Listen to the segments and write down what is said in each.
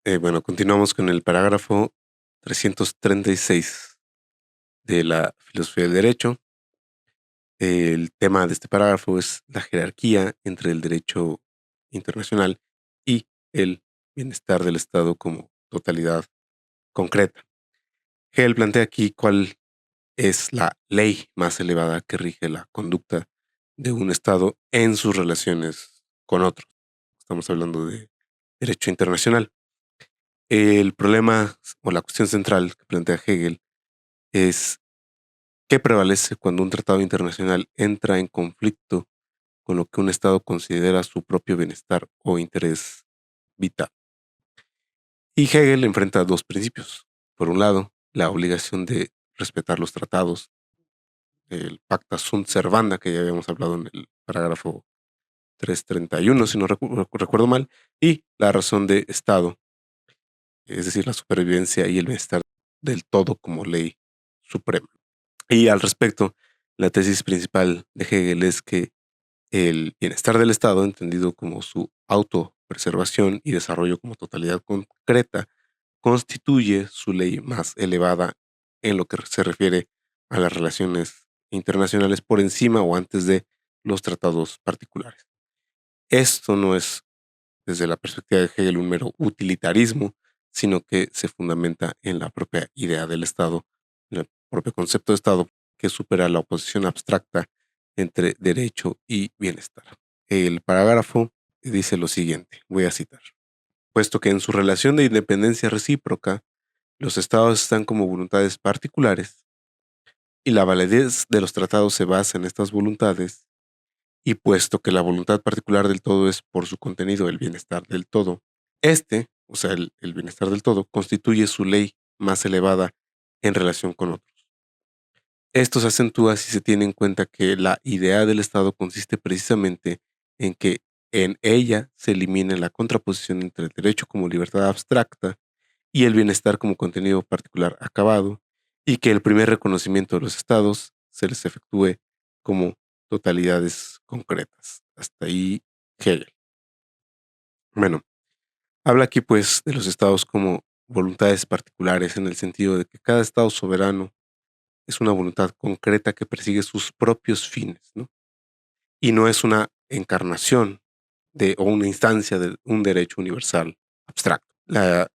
Bueno, continuamos con el parágrafo 336 de la filosofía del derecho. El tema de este parágrafo es la jerarquía entre el derecho internacional y el bienestar del Estado como totalidad concreta. Hegel plantea aquí cuál es la ley más elevada que rige la conducta de un Estado en sus relaciones con otros. Estamos hablando de derecho internacional. El problema o la cuestión central que plantea Hegel es qué prevalece cuando un tratado internacional entra en conflicto con lo que un Estado considera su propio bienestar o interés vital. Y Hegel enfrenta dos principios. Por un lado, la obligación de respetar los tratados, el Pacta Sunt Servanda, que ya habíamos hablado en el parágrafo 331, si no recuerdo mal, y la razón de Estado, es decir, la supervivencia y el bienestar del todo como ley suprema. Y al respecto, la tesis principal de Hegel es que el bienestar del Estado, entendido como su autopreservación y desarrollo como totalidad concreta, constituye su ley más elevada en lo que se refiere a las relaciones internacionales por encima o antes de los tratados particulares. Esto no es, desde la perspectiva de Hegel, un mero utilitarismo, sino que se fundamenta en la propia idea del Estado, en el propio concepto de Estado que supera la oposición abstracta entre derecho y bienestar. El parágrafo dice lo siguiente, voy a citar. Puesto que en su relación de independencia recíproca, los estados están como voluntades particulares y la validez de los tratados se basa en estas voluntades, y puesto que la voluntad particular del todo es por su contenido el bienestar del todo, o sea, el bienestar del todo, constituye su ley más elevada en relación con otros. Esto se acentúa si se tiene en cuenta que la idea del Estado consiste precisamente en que en ella se elimine la contraposición entre el derecho como libertad abstracta y el bienestar como contenido particular acabado, y que el primer reconocimiento de los estados se les efectúe como totalidades concretas. Hasta ahí Hegel. Bueno, habla aquí pues de los estados como voluntades particulares en el sentido de que cada estado soberano es una voluntad concreta que persigue sus propios fines, ¿no? Y no es una encarnación de o una instancia de un derecho universal abstracto. La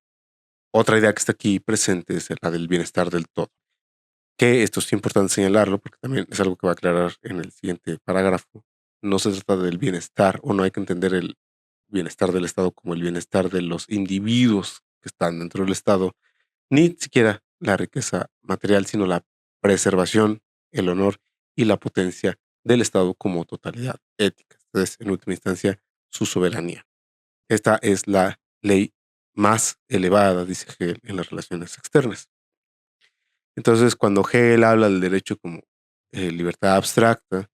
otra idea que está aquí presente es la del bienestar del todo, que esto es importante señalarlo porque también es algo que va a aclarar en el siguiente parágrafo. No se trata del bienestar, o no hay que entender el bienestar del Estado como el bienestar de los individuos que están dentro del Estado, ni siquiera la riqueza material, sino la preservación, el honor y la potencia del Estado como totalidad ética. Entonces, en última instancia, su soberanía. Esta es la ley más elevada, dice Hegel, en las relaciones externas. Entonces, cuando Hegel habla del derecho como libertad abstracta,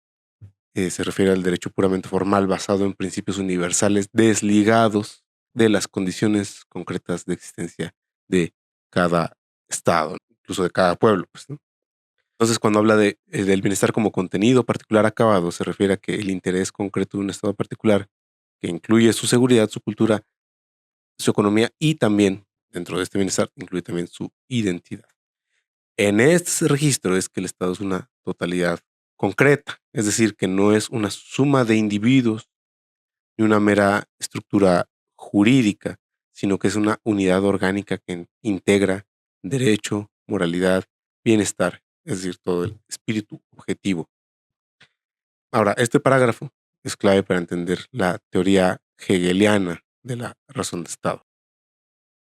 se refiere al derecho puramente formal basado en principios universales desligados de las condiciones concretas de existencia de cada estado, incluso de cada pueblo, pues, ¿no? Entonces, cuando habla del bienestar como contenido particular acabado, se refiere a que el interés concreto de un estado particular, que incluye su seguridad, su cultura, su economía y también, dentro de este bienestar, incluye también su identidad. En este registro es que el Estado es una totalidad concreta, es decir, que no es una suma de individuos ni una mera estructura jurídica, sino que es una unidad orgánica que integra derecho, moralidad, bienestar, es decir, todo el espíritu objetivo. Ahora, este parágrafo es clave para entender la teoría hegeliana de la razón de Estado.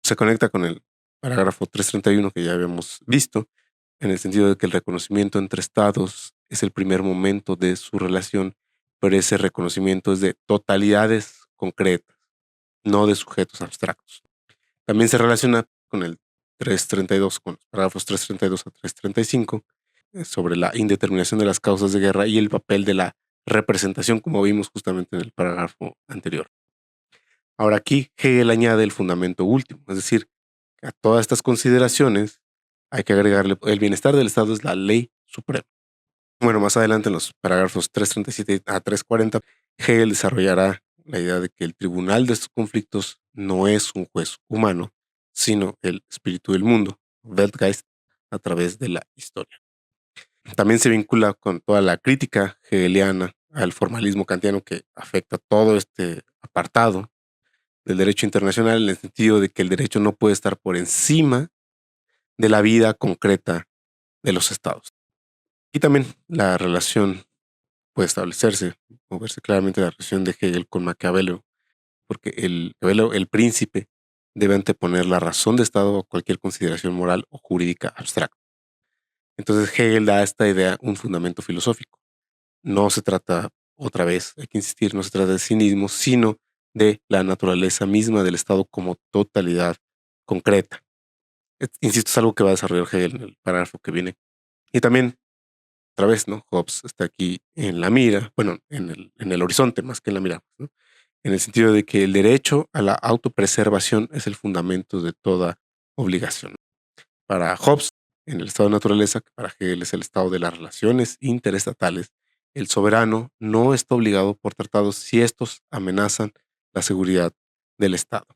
Se conecta con el parágrafo 331 que ya habíamos visto, en el sentido de que el reconocimiento entre estados es el primer momento de su relación, pero ese reconocimiento es de totalidades concretas, no de sujetos abstractos. También se relaciona con el 332, con los parágrafos 332 a 335, sobre la indeterminación de las causas de guerra y el papel de la representación, como vimos justamente en el parágrafo anterior. Ahora aquí Hegel añade el fundamento último, es decir, que a todas estas consideraciones hay que agregarle el bienestar del Estado es la ley suprema. Bueno, más adelante en los parágrafos 337 a 340, Hegel desarrollará la idea de que el tribunal de estos conflictos no es un juez humano, sino el espíritu del mundo, Weltgeist, a través de la historia. También se vincula con toda la crítica hegeliana al formalismo kantiano que afecta todo este apartado del derecho internacional, en el sentido de que el derecho no puede estar por encima de la vida concreta de los estados. Y también la relación puede establecerse o verse claramente la relación de Hegel con Maquiavelo, porque el príncipe debe anteponer la razón de Estado a cualquier consideración moral o jurídica abstracta. Entonces Hegel da a esta idea un fundamento filosófico. No se trata, otra vez, hay que insistir, no se trata de cinismo, sino de la naturaleza misma del Estado como totalidad concreta. Insisto, es algo que va a desarrollar Hegel en el parágrafo que viene. Y también, otra vez, ¿no? Hobbes está aquí en la mira, bueno, en el horizonte más que en la mira, ¿no? En el sentido de que el derecho a la autopreservación es el fundamento de toda obligación. Para Hobbes, en el estado de naturaleza, que para Hegel es el estado de las relaciones interestatales, el soberano no está obligado por tratados si estos amenazan la seguridad del Estado.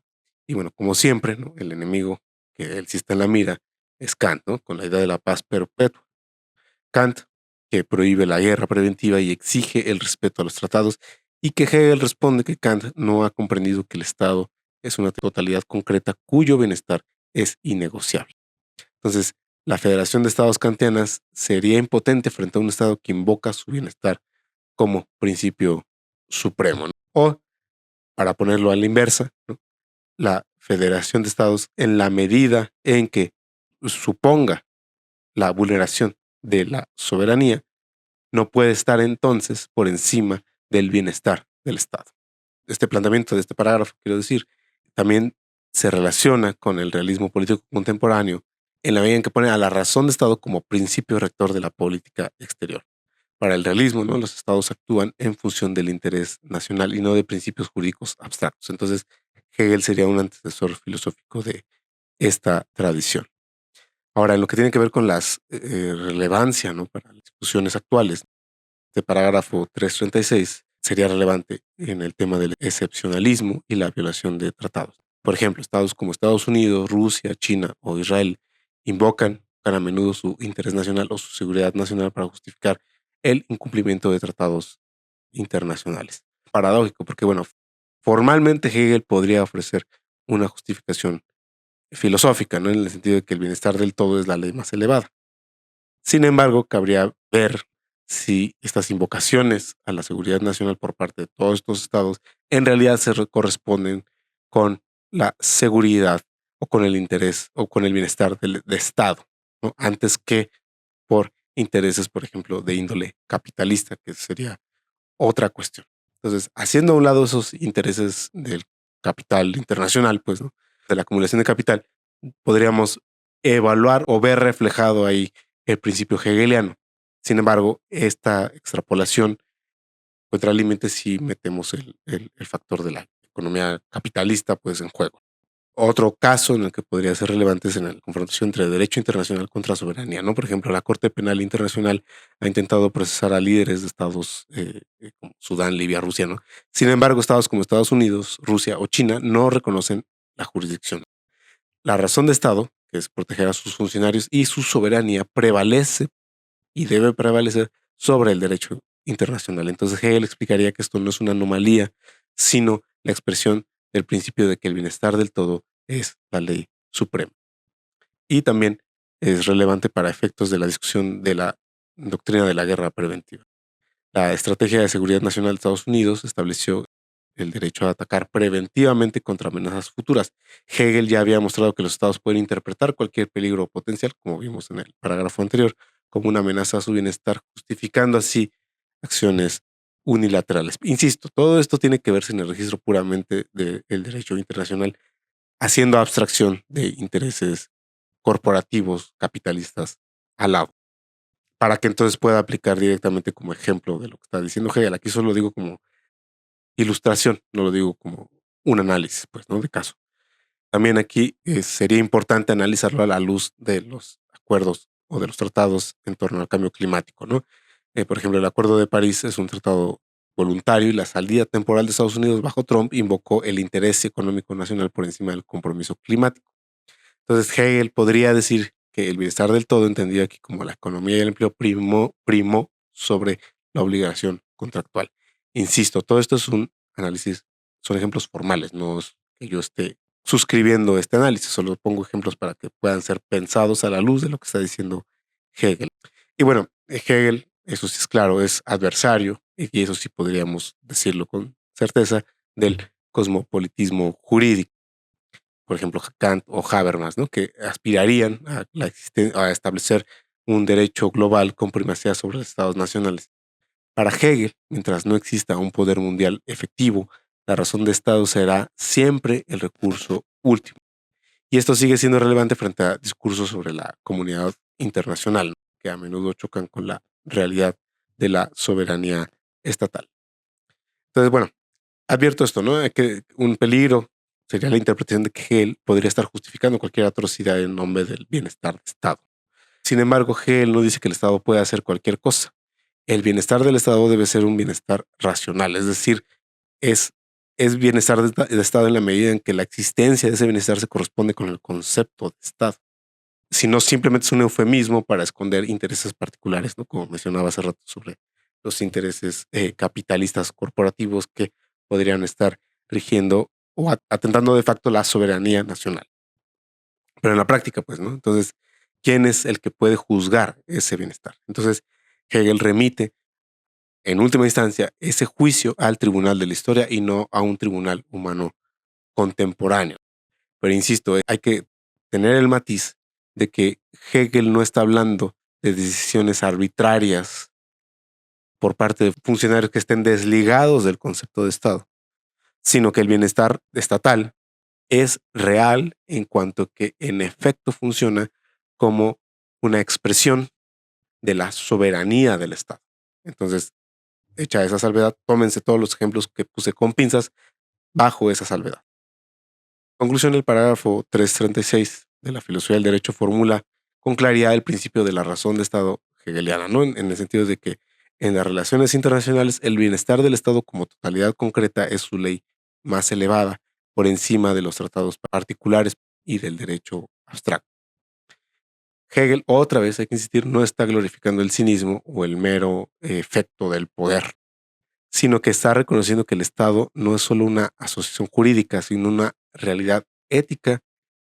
Y bueno, como siempre, ¿no? El enemigo que él sí está en la mira es Kant, ¿no? Con la idea de la paz perpetua. Kant, que prohíbe la guerra preventiva y exige el respeto a los tratados, y que Hegel responde que Kant no ha comprendido que el Estado es una totalidad concreta cuyo bienestar es innegociable. Entonces, la Federación de Estados kantianas sería impotente frente a un Estado que invoca su bienestar como principio supremo, ¿no? O, para ponerlo a la inversa, ¿no? La Federación de Estados, en la medida en que suponga la vulneración de la soberanía, no puede estar entonces por encima del bienestar del Estado. Este planteamiento de este parágrafo, quiero decir, también se relaciona con el realismo político contemporáneo en la medida en que pone a la razón de Estado como principio rector de la política exterior. Para el realismo, ¿no? Los estados actúan en función del interés nacional y no de principios jurídicos abstractos. Entonces, Hegel sería un antecesor filosófico de esta tradición. Ahora, en lo que tiene que ver con las relevancia, ¿no? Para las discusiones actuales, este parágrafo 336 sería relevante en el tema del excepcionalismo y la violación de tratados. Por ejemplo, estados como Estados Unidos, Rusia, China o Israel invocan a menudo su interés nacional o su seguridad nacional para justificar el incumplimiento de tratados internacionales. Paradójico, porque bueno, formalmente Hegel podría ofrecer una justificación filosófica, ¿no? En el sentido de que el bienestar del todo es la ley más elevada. Sin embargo, cabría ver si estas invocaciones a la seguridad nacional por parte de todos estos estados en realidad corresponden con la seguridad o con el interés o con el bienestar del de Estado, ¿no? Antes que por intereses, por ejemplo, de índole capitalista, que sería otra cuestión. Entonces, haciendo a un lado esos intereses del capital internacional, pues, ¿no? De la acumulación de capital, podríamos evaluar o ver reflejado ahí el principio hegeliano. Sin embargo, esta extrapolación encuentra límites si metemos el factor de la economía capitalista pues en juego. Otro caso en el que podría ser relevante es en la confrontación entre derecho internacional contra soberanía, ¿no? Por ejemplo, la Corte Penal Internacional ha intentado procesar a líderes de estados como Sudán, Libia, Rusia, ¿no? Sin embargo, estados como Estados Unidos, Rusia o China no reconocen la jurisdicción. La razón de Estado, que es proteger a sus funcionarios y su soberanía, prevalece y debe prevalecer sobre el derecho internacional. Entonces Hegel explicaría que esto no es una anomalía, sino la expresión del principio de que el bienestar del todo es la ley suprema. Y también es relevante para efectos de la discusión de la doctrina de la guerra preventiva. La Estrategia de Seguridad Nacional de Estados Unidos estableció el derecho a atacar preventivamente contra amenazas futuras. Hegel ya había mostrado que los estados pueden interpretar cualquier peligro potencial, como vimos en el parágrafo anterior, como una amenaza a su bienestar, justificando así acciones unilaterales. Insisto, todo esto tiene que verse en el registro puramente del derecho internacional, haciendo abstracción de intereses corporativos, capitalistas, al lado, para que entonces pueda aplicar directamente como ejemplo de lo que está diciendo Hegel. Aquí solo digo como ilustración, no lo digo como un análisis, pues, ¿no? De caso. También aquí sería importante analizarlo a la luz de los acuerdos o de los tratados en torno al cambio climático, ¿no? Por ejemplo, el Acuerdo de París es un tratado voluntario y la salida temporal de Estados Unidos bajo Trump invocó el interés económico nacional por encima del compromiso climático. Entonces Hegel podría decir que el bienestar del todo, entendido aquí como la economía y el empleo, primó sobre la obligación contractual. Insisto, todo esto es un análisis, son ejemplos formales, no es que yo esté suscribiendo este análisis, solo pongo ejemplos para que puedan ser pensados a la luz de lo que está diciendo Hegel. Y bueno, Hegel, eso sí es claro, es adversario, y eso sí podríamos decirlo con certeza, del cosmopolitismo jurídico. Por ejemplo, Kant o Habermas, ¿no? Que aspirarían a establecer un derecho global con primacía sobre los estados nacionales. Para Hegel, mientras no exista un poder mundial efectivo, la razón de Estado será siempre el recurso último. Y esto sigue siendo relevante frente a discursos sobre la comunidad internacional, ¿no? Que a menudo chocan con la realidad de la soberanía estatal. Entonces, bueno, advierto esto, ¿no? Que un peligro sería la interpretación de que Hegel podría estar justificando cualquier atrocidad en nombre del bienestar del Estado. Sin embargo, Hegel no dice que el Estado puede hacer cualquier cosa. El bienestar del Estado debe ser un bienestar racional, es decir, es, es bienestar de Estado en la medida en que la existencia de ese bienestar se corresponde con el concepto de Estado. Si no, simplemente es un eufemismo para esconder intereses particulares, ¿no? Como mencionaba hace rato sobre los intereses capitalistas corporativos que podrían estar rigiendo o atentando de facto la soberanía nacional. Pero en la práctica, pues, ¿no? Entonces, ¿quién es el que puede juzgar ese bienestar? Entonces, Hegel remite, en última instancia, ese juicio al tribunal de la historia y no a un tribunal humano contemporáneo. Pero insisto, hay que tener el matiz de que Hegel no está hablando de decisiones arbitrarias por parte de funcionarios que estén desligados del concepto de Estado, sino que el bienestar estatal es real en cuanto que en efecto funciona como una expresión de la soberanía del Estado. Entonces, hecha esa salvedad, tómense todos los ejemplos que puse con pinzas bajo esa salvedad. Conclusión, el parágrafo 336 de la filosofía del derecho formula con claridad el principio de la razón de Estado hegeliana, ¿no? En el sentido de que en las relaciones internacionales el bienestar del Estado como totalidad concreta es su ley más elevada por encima de los tratados particulares y del derecho abstracto. Hegel, otra vez hay que insistir, no está glorificando el cinismo o el mero efecto del poder, sino que está reconociendo que el Estado no es solo una asociación jurídica, sino una realidad ética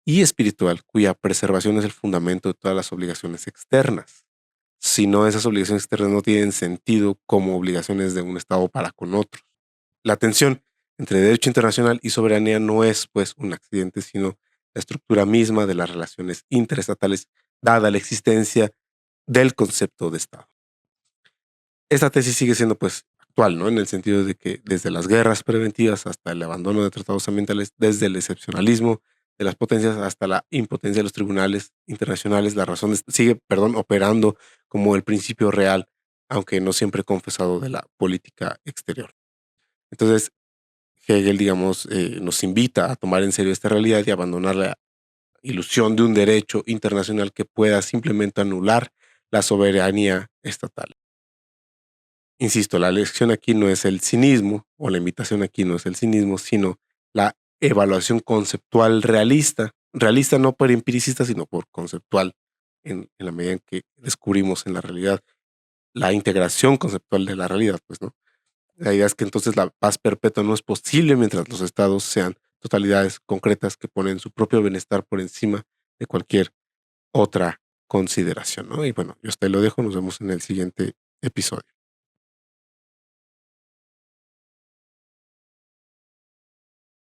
y espiritual cuya preservación es el fundamento de todas las obligaciones externas. Si no, esas obligaciones externas no tienen sentido como obligaciones de un Estado para con otros. La tensión entre derecho internacional y soberanía no es, pues, un accidente, sino la estructura misma de las relaciones interestatales, dada la existencia del concepto de Estado. Esta tesis sigue siendo, pues, actual, ¿no? En el sentido de que desde las guerras preventivas hasta el abandono de tratados ambientales, desde el excepcionalismo de las potencias hasta la impotencia de los tribunales internacionales, la razón sigue, operando como el principio real, aunque no siempre confesado, de la política exterior. Entonces, Hegel, digamos, nos invita a tomar en serio esta realidad y abandonar la ilusión de un derecho internacional que pueda simplemente anular la soberanía estatal. Insisto, la lección aquí no es el cinismo, o la invitación aquí no es el cinismo, sino la evaluación conceptual realista. Realista no por empiricista, sino por conceptual, en la medida en que descubrimos en la realidad la integración conceptual de la realidad, pues, ¿no? La idea es que entonces la paz perpetua no es posible mientras los estados sean totalidades concretas que ponen su propio bienestar por encima de cualquier otra consideración, ¿no? Y bueno, yo hasta ahí lo dejo, nos vemos en el siguiente episodio.